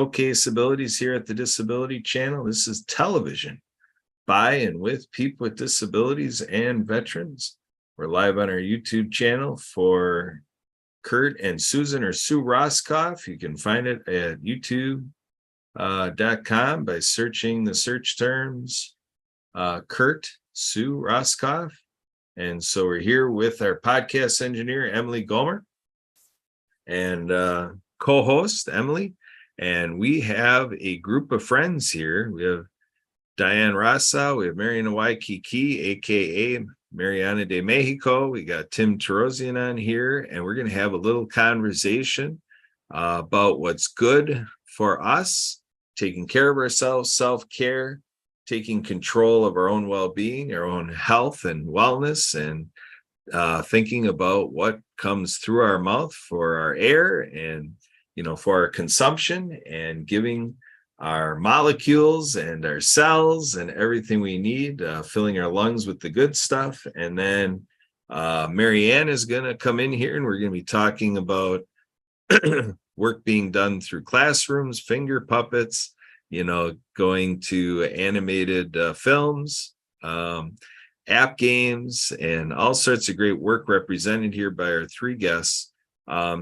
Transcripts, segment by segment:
Showcase abilities here at the Disability Channel. This is television by and with people with disabilities and veterans. We're live on our YouTube channel for Kurt and Susan, or Sue Roscoff. You can find it at youtube.com by searching the search terms Kurt, Sue Roscoff. And so we're here with our podcast engineer, Emily Gomer, and co-host, Emily. And we have a group of friends here. We have Diane Rasa, we have Mariana Waikiki, aka Mariana de Mexico. We got Tim Terosian on here, and we're going to have a little conversation about what's good for us, taking care of ourselves, self-care, taking control of our own well-being, our own health and wellness, and thinking about what comes through our mouth for our air and for our consumption, and giving our molecules and our cells and everything we need, filling our lungs with the good stuff. And then Marianne is going to come in here, and we're going to be talking about work being done through classrooms, finger puppets, going to animated films, app games, and all sorts of great work represented here by our three guests.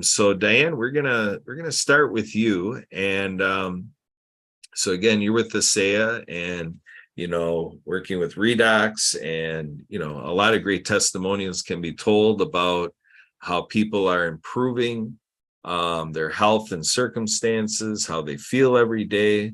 So Diane, we're gonna start with you, and so again, you're with the ASEA, and working with Redox, and a lot of great testimonials can be told about how people are improving their health and circumstances, how they feel every day,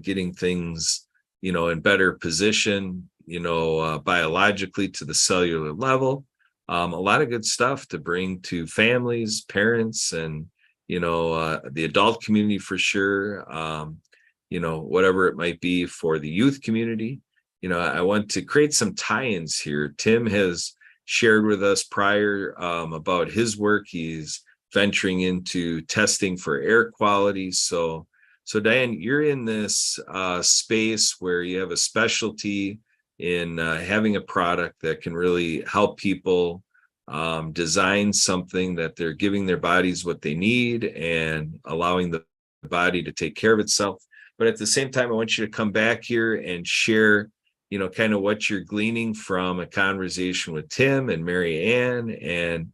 getting things in better position, biologically to the cellular level. A lot of good stuff to bring to families, parents, and the adult community for sure. Whatever it might be for the youth community. I want to create some tie-ins here. Tim has shared with us prior about his work. He's venturing into testing for air quality. So Diane, you're in this space where you have a specialty in having a product that can really help people design something that they're giving their bodies what they need and allowing the body to take care of itself. But at the same time, I want you to come back here and share, kind of what you're gleaning from a conversation with Tim and Mary Ann, and,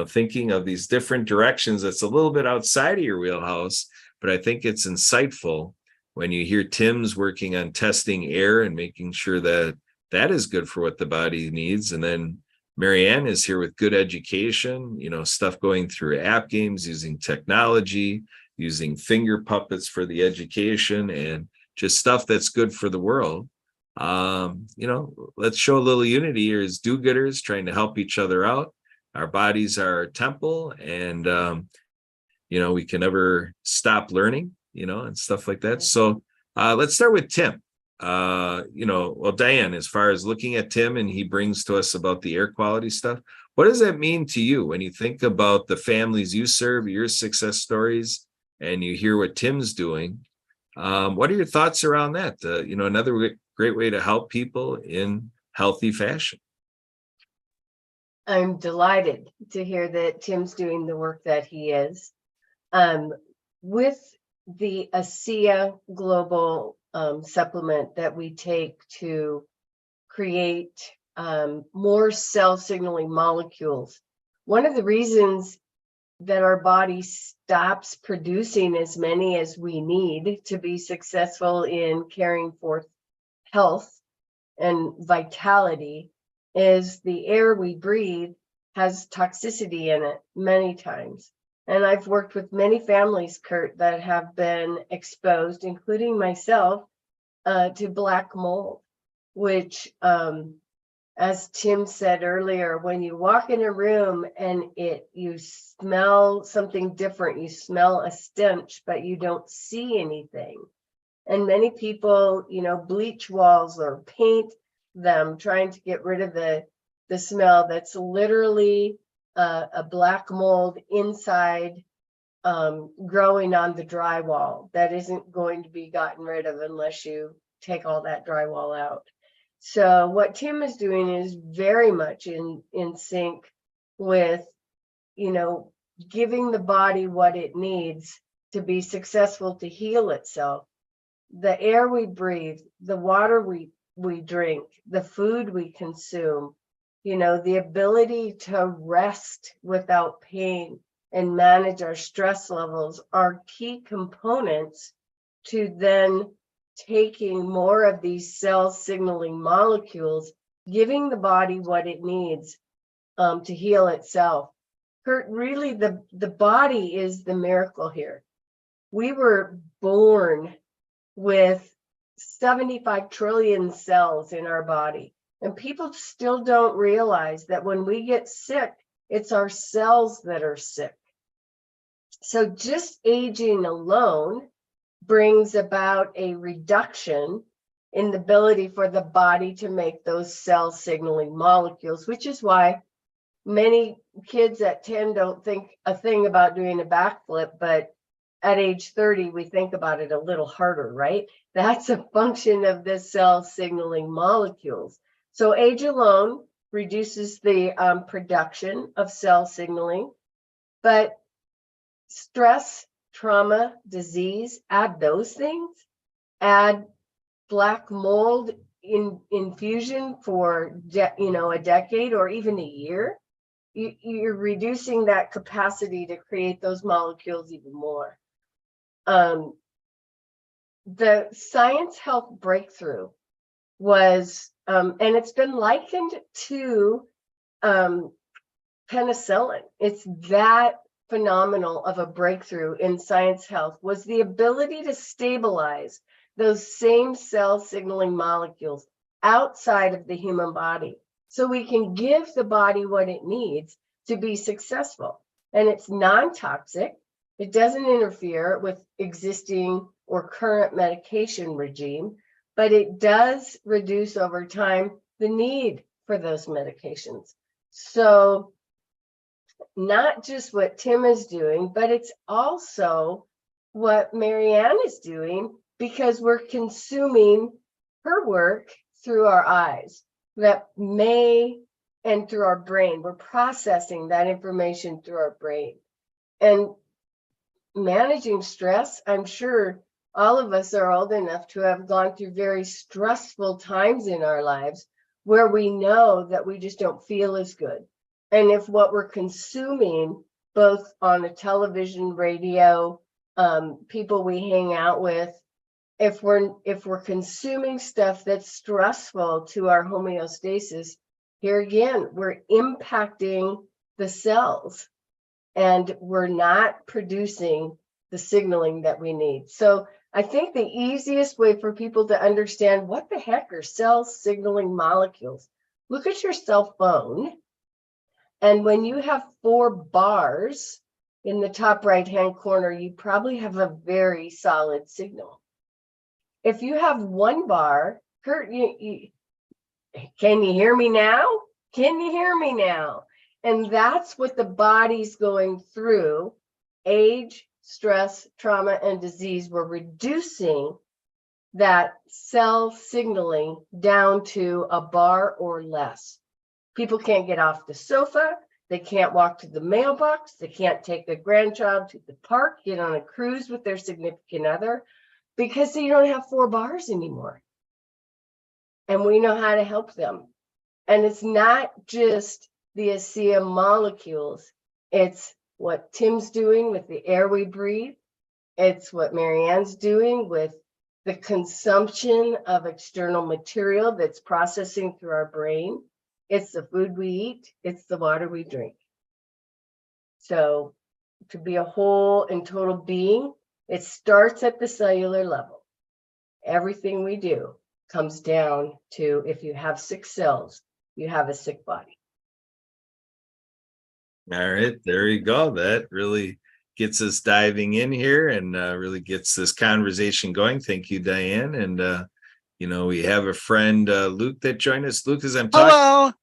thinking of these different directions that's a little bit outside of your wheelhouse. But I think it's insightful when you hear Tim's working on testing air and making sure that that is good for what the body needs. And then Marianne is here with good education, stuff going through app games, using technology, using finger puppets for the education, and just stuff that's good for the world. Let's show a little unity here as do-gooders, trying to help each other out. Our bodies are our temple, and, we can never stop learning, and stuff like that. So let's start with Tim. Diane, as far as looking at Tim and he brings to us about the air quality stuff, what does that mean to you when you think about the families you serve, your success stories, and you hear what Tim's doing? What are your thoughts around that? Another great way to help people in healthy fashion. I'm delighted to hear that Tim's doing the work that he is. With the ASEA Global supplement that we take to create more cell signaling molecules. One of the reasons that our body stops producing as many as we need to be successful in caring for health and vitality is the air we breathe has toxicity in it many times. And I've worked with many families, Kurt, that have been exposed, including myself, to black mold, which, as Tim said earlier, when you walk in a room and you smell something different, you smell a stench, but you don't see anything. And many people, bleach walls or paint them trying to get rid of the smell that's literally a black mold inside, growing on the drywall that isn't going to be gotten rid of unless you take all that drywall out. So what Tim is doing is very much in sync with, giving the body what it needs to be successful to heal itself, the air we breathe, the water we drink, the food we consume, the ability to rest without pain and manage our stress levels are key components to then taking more of these cell signaling molecules, giving the body what it needs to heal itself. Kurt, really the body is the miracle here. We were born with 75 trillion cells in our body. And people still don't realize that when we get sick, it's our cells that are sick. So just aging alone brings about a reduction in the ability for the body to make those cell signaling molecules, which is why many kids at 10 don't think a thing about doing a backflip, but at age 30, we think about it a little harder, right? That's a function of the cell signaling molecules. So age alone reduces the production of cell signaling, but stress, trauma, disease, add those things, add black mold infusion for a decade or even a year, you're reducing that capacity to create those molecules even more. The science health breakthrough was, and it's been likened to penicillin. It's that phenomenal of a breakthrough in science health, was the ability to stabilize those same cell signaling molecules outside of the human body, so we can give the body what it needs to be successful. And it's non-toxic. It doesn't interfere with existing or current medication regime, but it does reduce over time the need for those medications. So not just what Tim is doing, but it's also what Marianne is doing, because we're consuming her work through our eyes and through our brain. We're processing that information through our brain. And managing stress, I'm sure all of us are old enough to have gone through very stressful times in our lives where we know that we just don't feel as good. And if what we're consuming, both on the television, radio, people we hang out with, if we're consuming stuff that's stressful to our homeostasis, here again, we're impacting the cells and we're not producing the signaling that we need. So I think the easiest way for people to understand what the heck are cell signaling molecules, look at your cell phone. And when you have 4 bars in the top right-hand corner, you probably have a very solid signal. If you have 1 bar, Kurt, can you hear me now? Can you hear me now? And that's what the body's going through. Age, stress, trauma, and disease. We're reducing that cell signaling down to a bar or less. People can't get off the sofa. They can't walk to the mailbox. They can't take a grandchild to the park, get on a cruise with their significant other, because they don't have 4 bars anymore. And we know how to help them. And it's not just the ASEA molecules. It's what Tim's doing with the air we breathe. It's what Marianne's doing with the consumption of external material that's processing through our brain. It's the food we eat. It's the water we drink. So to be a whole and total being, it starts at the cellular level. Everything we do comes down to, if you have sick cells, you have a sick body. All right, there you go. That really gets us diving in here and really gets this conversation going. Thank you, Diane. And we have a friend, Luke, that joined us. Luke, as I'm talking.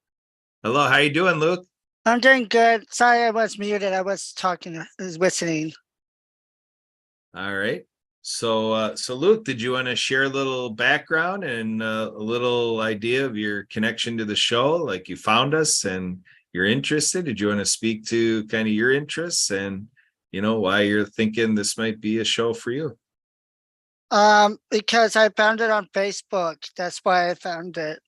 Hello, how you doing, Luke? I'm doing good. Sorry, I was muted. I was talking, I was listening. All right. So Luke, did you want to share a little background and a little idea of your connection to the show? Like, you found us and you're interested. Did you want to speak to kind of your interests and why you're thinking this might be a show for you. Because I found it on Facebook. That's why I found it.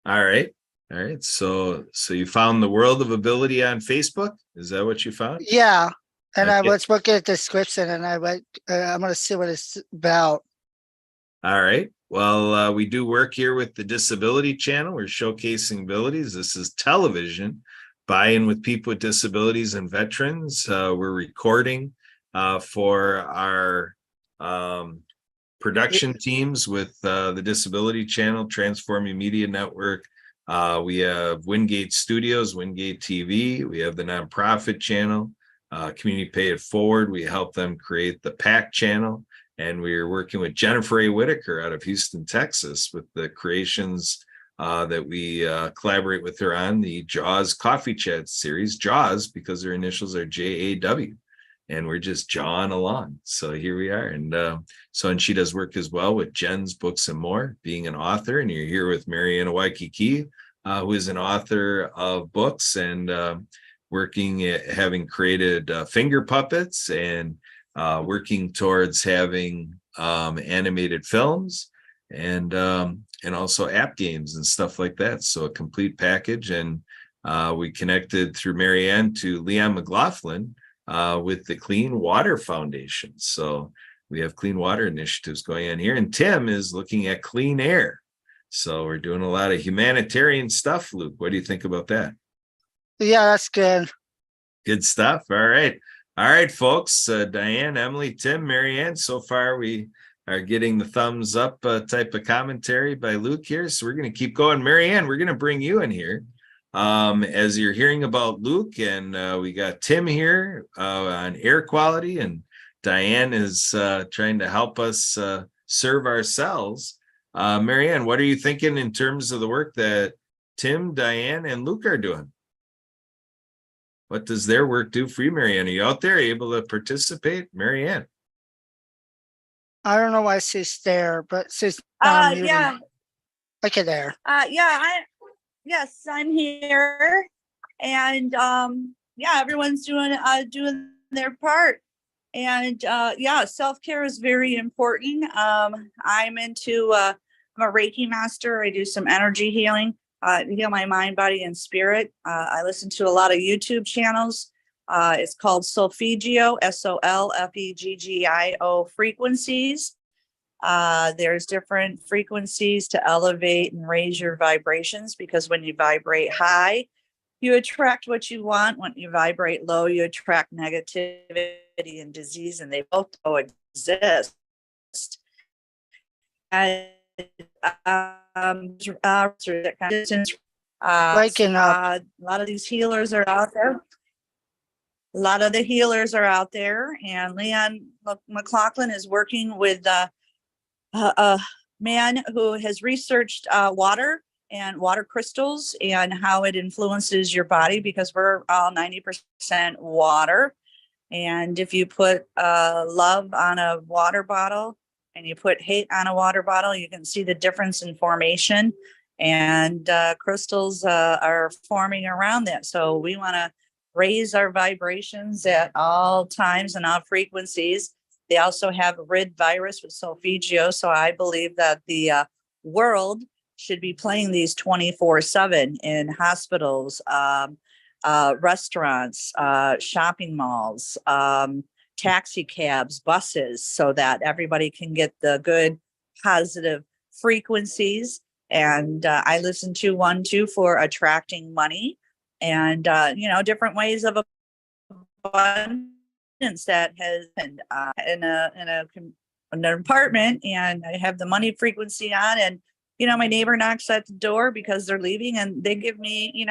All right. All right. So you found the World of Ability on Facebook? Is that what you found? Yeah. And I Okay. was looking at the description and I went, I'm going to see what it's about. All right. Well, we do work here with the Disability Channel. We're showcasing abilities. This is television, buy-in with people with disabilities and veterans. We're recording for our production teams with the Disability Channel, Transforming Media Network. We have Wingate Studios, Wingate TV. We have the nonprofit channel, Community Pay It Forward. We help them create the PAC channel. And we're working with Jennifer A. Whitaker out of Houston, Texas, with the creations that we collaborate with her on, the Jaws Coffee Chat series. Jaws, because their initials are JAW. And we're just jawing along. So here we are. And she does work as well with Jen's Books and More, being an author. And you're here with Mariana Waikiki, who is an author of books and working at having created finger puppets and working towards having animated films and also app games and stuff like that. So a complete package. And we connected through Marianne to Leon McLaughlin with the Clean Water Foundation. So we have clean water initiatives going on here. And Tim is looking at clean air. So we're doing a lot of humanitarian stuff, Luke. What do you think about that? Yeah, that's good. Good stuff. All right. All right, folks. Diane, Emily, Tim, Marianne. So far, we are getting the thumbs up type of commentary by Luke here. So we're going to keep going. Marianne, we're going to bring you in here. As you're hearing about Luke, and we got Tim here on air quality, and Diane is trying to help us serve ourselves. Marianne, what are you thinking in terms of the work that Tim, Diane, and Luke are doing? What does their work do for you, Marianne? Are you out there able to participate, Marianne? I don't know why she's there, but she's not muted. Yeah. Okay, there. Yes, I'm here, and everyone's doing their part, and self-care is very important. I'm a Reiki master. I do some energy healing, heal my mind, body, and spirit. I listen to a lot of YouTube channels. It's called Solfeggio, SOLFEGGIO frequencies. There's different frequencies to elevate and raise your vibrations, because when you vibrate high, you attract what you want. When you vibrate low, you attract negativity and disease, and they both coexist. And Waking up. a lot of these healers are out there. A lot of the healers are out there, and Leon McLaughlin is working with a man who has researched water and water crystals and how it influences your body, because we're all 90% water. And if you put love on a water bottle and you put hate on a water bottle, you can see the difference in formation. And crystals are forming around that. So we want to raise our vibrations at all times and all frequencies. They also have rid virus with Solfeggio. So I believe that the world should be playing these 24/7 in hospitals, restaurants, shopping malls, taxi cabs, buses, so that everybody can get the good positive frequencies. And I listen to 1-2 for attracting money and, different ways of abundance that has been in an apartment, and I have the money frequency on, and my neighbor knocks at the door because they're leaving, and they give me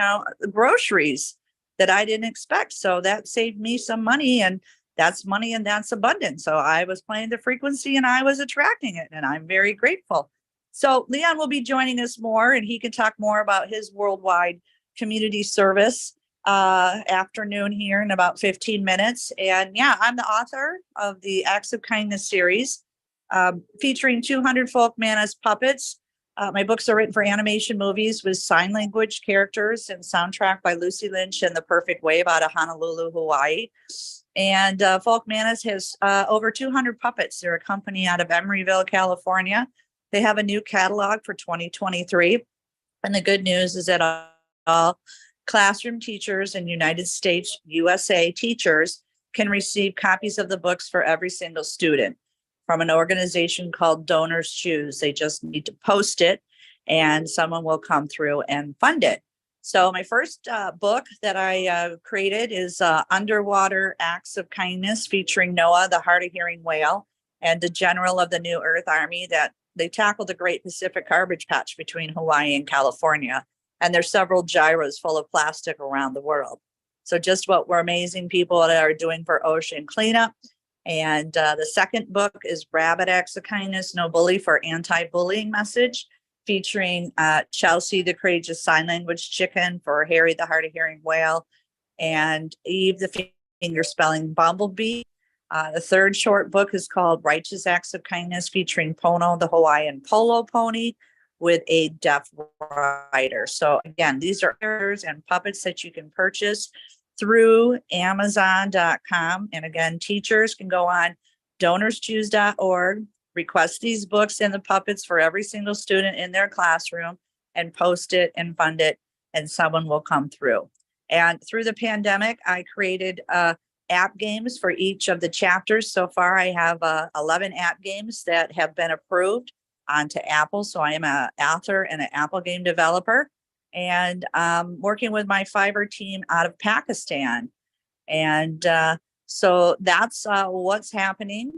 groceries that I didn't expect. So that saved me some money, and that's money, and that's abundance. So I was playing the frequency and I was attracting it, and I'm very grateful. So Leon will be joining us more, and he can talk more about his worldwide community service afternoon here in about 15 minutes. And I'm the author of the Acts of Kindness series, featuring 200 folk manas puppets. My books are written for animation movies with sign language characters, and soundtrack by Lucy Lynch and The Perfect Wave out of Honolulu, Hawaii. And Folk Manis has over 200 puppets. They're a company out of Emeryville, California. They have a new catalog for 2023. And the good news is that all classroom teachers in United States, USA teachers can receive copies of the books for every single student from an organization called Donors Choose. They just need to post it and someone will come through and fund it. So my first book that I created is Underwater Acts of Kindness, featuring Noah, the hard-of-hearing whale, and the general of the New Earth Army, that they tackled the Great Pacific Garbage Patch between Hawaii and California. And there's several gyros full of plastic around the world. So just what we're amazing people that are doing for ocean cleanup. And the second book is Rabbit Acts of Kindness, No Bully, for anti-bullying message, featuring Chelsea, the courageous sign language chicken, for Harry, the hard-of-hearing whale, and Eve, the finger-spelling bumblebee. The third short book is called Righteous Acts of Kindness, featuring Pono, the Hawaiian polo pony, with a deaf writer. So again, these are characters and puppets that you can purchase through Amazon.com. And again, teachers can go on donorschoose.org, request these books and the puppets for every single student in their classroom, and post it and fund it, and someone will come through. And through the pandemic, I created app games for each of the chapters. So far, I have 11 app games that have been approved onto Apple. So I am an author and an Apple game developer, and working with my Fiverr team out of Pakistan. And so that's what's happening.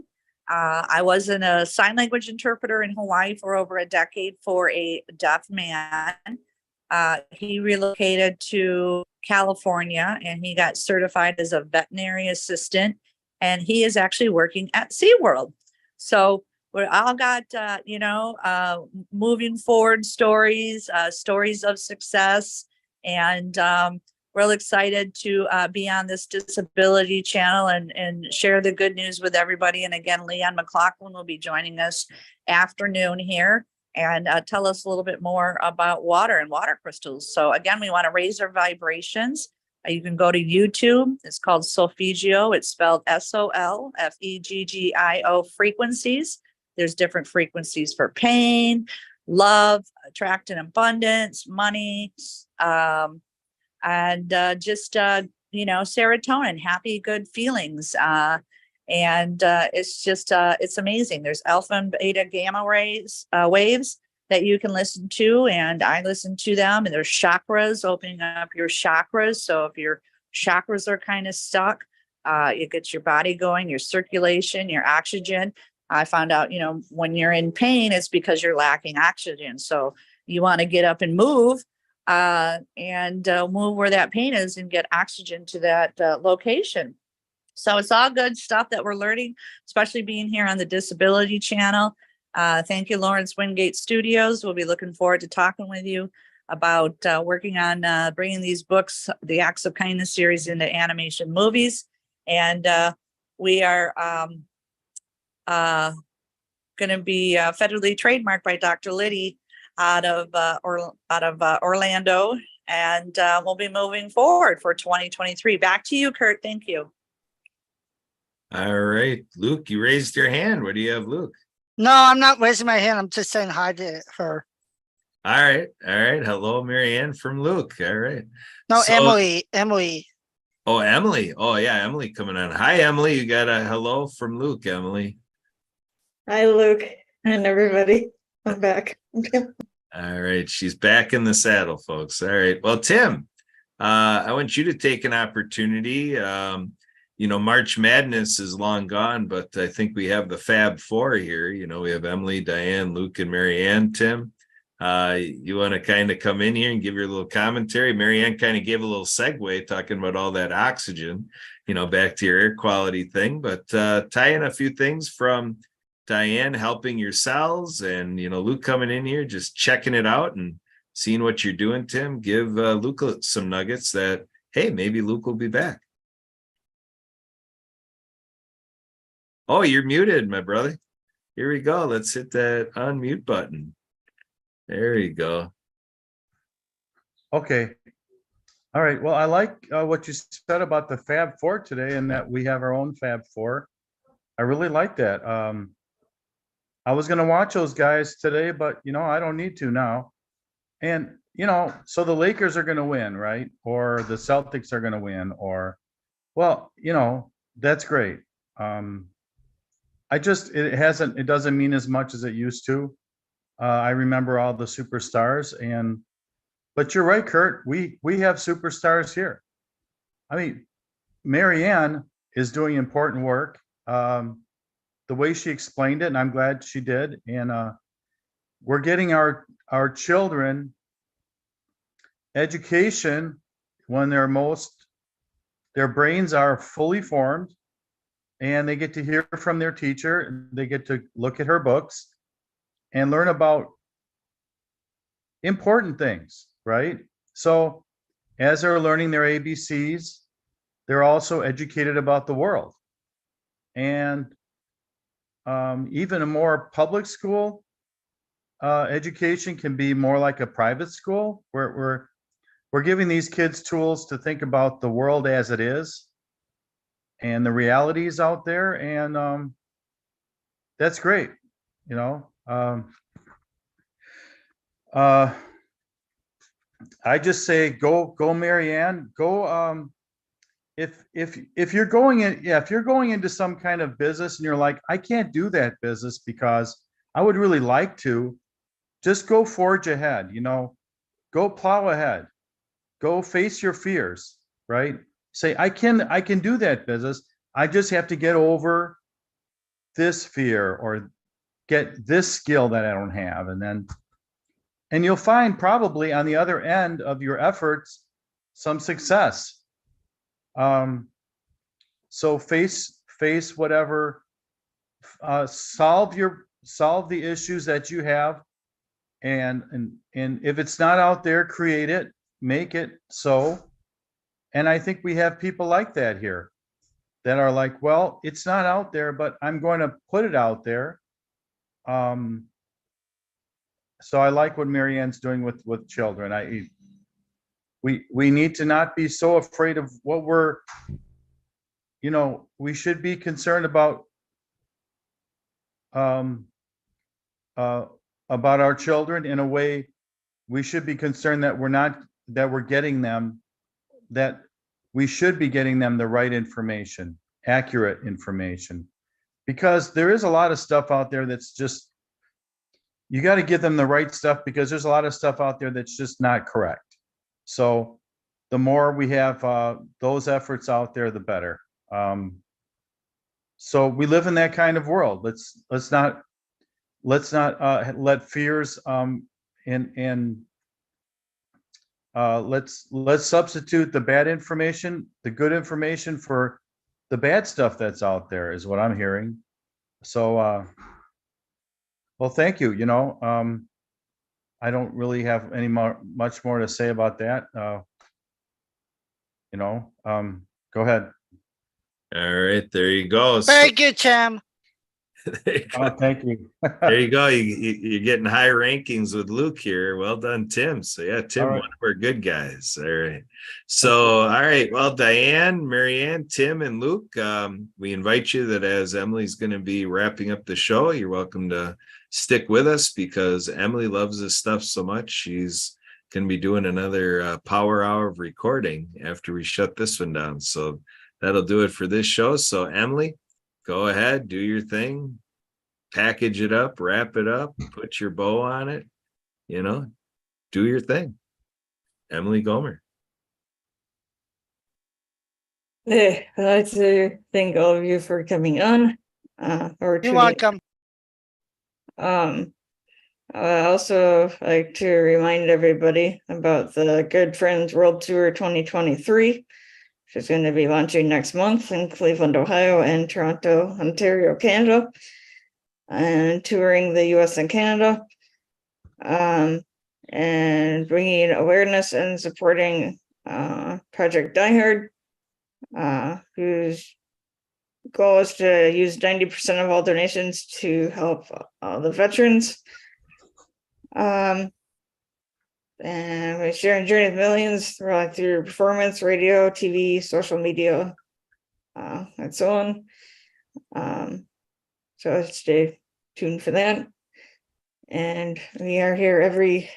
I was a sign language interpreter in Hawaii for over a decade for a deaf man. He relocated to California and he got certified as a veterinary assistant, and he is actually working at SeaWorld. So we all got, moving forward stories, stories of success, and real excited to be on this disability channel and share the good news with everybody. And again, Leon McLaughlin will be joining us afternoon here and tell us a little bit more about water and water crystals. So again, we want to raise our vibrations. You can go to YouTube. It's called Solfeggio. It's spelled Solfeggio frequencies. There's different frequencies for pain, love, attract and abundance, money, and just serotonin, happy, good feelings. And it's just it's amazing. There's alpha and beta gamma rays, waves that you can listen to, and I listen to them. And there's chakras, opening up your chakras. So if your chakras are kind of stuck, it gets your body going, your circulation, your oxygen. I found out, when you're in pain, it's because you're lacking oxygen. So you want to get up and move, and move where that pain is and get oxygen to that location. So it's all good stuff that we're learning, especially being here on the Disability Channel. Thank you, Lawrence Wingate Studios. We'll be looking forward to talking with you about working on bringing these books, the Acts of Kindness series, into animation movies. And we are going to be federally trademarked by Dr. Liddy out of Orlando, and we'll be moving forward for 2023. Back to you, Kurt. Thank you. All right, Luke, you raised your hand. What do you have, Luke? No, I'm not raising my hand. I'm just saying hi to her. All right. Hello, Marianne from Luke. All right. No, So- Emily. Oh, Emily. Oh, yeah, Emily coming on. Hi, Emily. You got a hello from Luke, Emily. Hi, Luke, and everybody. I'm back. All right, she's back in the saddle, folks. All right. Well, Tim, I want you to take an opportunity. March Madness is long gone, but I think we have the Fab Four here. We have Emily, Diane, Luke, and Marianne. Tim, you want to kind of come in here and give your little commentary? Marianne kind of gave a little segue talking about all that oxygen, back to your air quality thing, but tie in a few things from Diane helping your cells, and Luke coming in here just checking it out and seeing what you're doing. Tim, give Luke some nuggets that, hey, maybe Luke will be back. Oh, you're muted, my brother. Here we go. Let's hit that unmute button. There you go. Okay. All right. Well, I like what you said about the Fab Four today and that we have our own Fab Four. I really like that. I was going to watch those guys today, but I don't need to now. And, so the Lakers are going to win, right? Or the Celtics are going to win, or, well, that's great. It doesn't mean as much as it used to. I remember all the superstars but you're right, Kurt, we have superstars here. I mean, Marianne is doing important work. The way she explained it, and I'm glad she did. And we're getting our children education when their brains are fully formed, and they get to hear from their teacher, and they get to look at her books and learn about important things, right? So as they're learning their ABCs, they're also educated about the world. And even a more public school education can be more like a private school, where we're giving these kids tools to think about the world as it is and the realities out there. And that's great. I just say go Marianne, go. If you're going into some kind of business and you're like, I can't do that business because I would really like to, just go forge ahead, go plow ahead, go face your fears, right? Say, I can do that business. I just have to get over this fear or get this skill that I don't have. And you'll find probably on the other end of your efforts, some success. So face whatever, solve the issues that you have. And if it's not out there, create it, make it so. And I think we have people like that here that are like, well, it's not out there, but I'm going to put it out there. So I like what Marianne's doing with children. We need to not be so afraid of what we should be concerned about our children in a way. We should be concerned that we should be getting them the right information, accurate information, because there is a lot of stuff out there that's just, you got to give them the right stuff, because there's a lot of stuff out there that's just not correct. So the more we have those efforts out there, the better. So we live in that kind of world. Let's not let fears let's substitute the bad information, the good information, for the bad stuff that's out there, is what I'm hearing. So well, thank you. I don't really have much more to say about that. Go ahead. All right, there you go. Very good, Tim. Thank you. There you go. You're getting high rankings with Luke here. Well done, Tim. So yeah, Tim, All right. one of our good guys. All right. So all right. Well, Diane, Marianne, Tim, and Luke, we invite you that as Emily's going to be wrapping up the show, you're welcome to stick with us, because Emily loves this stuff so much. She's going to be doing another power hour of recording after we shut this one down. So that'll do it for this show. So Emily, go ahead, do your thing, package it up, wrap it up, put your bow on it, do your thing. Emily Gomer. I'd like to thank all of you for coming on. You're welcome. I also like to remind everybody about the Good Friends World Tour 2023, which is going to be launching next month in Cleveland, Ohio, and Toronto, Ontario, Canada, and touring the US and Canada, and bringing awareness and supporting Project Die Hard, whose goal is to use 90% of all donations to help the veterans. And we share and journey with millions through performance, radio, TV, social media, and so on. So stay tuned for that. And we are here every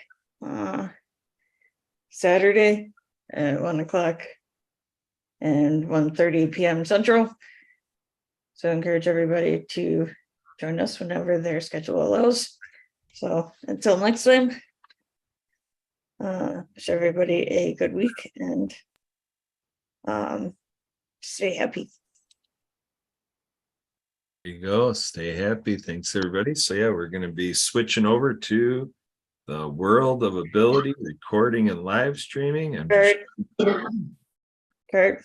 Saturday at 1 o'clock and 1:30 p.m. Central. So I encourage everybody to join us whenever their schedule allows. So until next time, wish everybody a good week and stay happy. There you go. Stay happy. Thanks, everybody. So yeah, we're going to be switching over to the world of ability recording and live streaming. And Kurt,